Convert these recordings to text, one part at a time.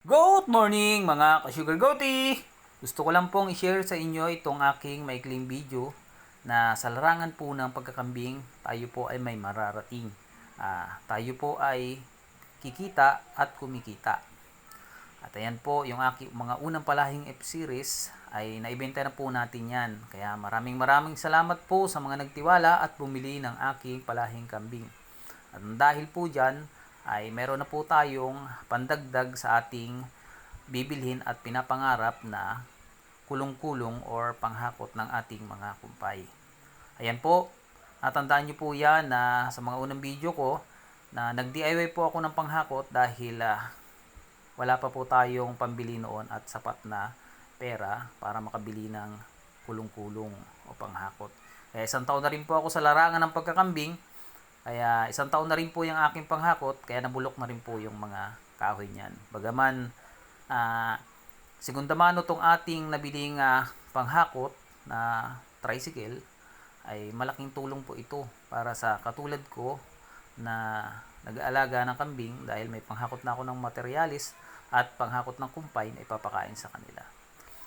Good morning mga ka-Sugar Goatee! Gusto ko lang pong i-share sa inyo itong aking maikling video na sa larangan po ng pagkakambing, tayo po ay may mararating. Tayo po ay kikita at kumikita. At ayan po, yung aking mga unang palahing F-Series ay naibenta na po natin yan. Kaya maraming salamat po sa mga nagtiwala at bumili ng aking palahing kambing. At dahil po dyan, ay meron na po tayong pandagdag sa ating bibilhin at pinapangarap na kulong-kulong or panghakot ng ating mga kumpay. Ayan po, natandaan nyo po yan na sa mga unang video ko na nag-DIY po ako ng panghakot dahil wala pa po tayong pambili noon at sapat na pera para makabili ng kulong-kulong o panghakot. Kaya isang taon na rin po ako sa larangan ng pagkakambing. Kaya isang taon na rin po yung aking panghakot, kaya nabulok na rin po yung mga kahoy niyan. Bagaman, segunda mano tong ating nabiling panghakot na tricycle, ay malaking tulong po ito para sa katulad ko na nag-aalaga ng kambing dahil may panghakot na ako ng materialis at panghakot ng kumpay na ipapakain sa kanila.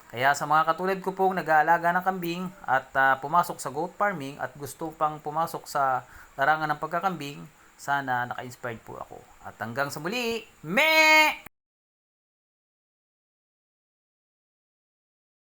Kaya sa mga katulad ko pong nag-aalaga ng kambing at pumasok sa goat farming at gusto pang pumasok sa larangan ng pagkakambing, sana naka-inspired po ako. At hanggang sa muli, me!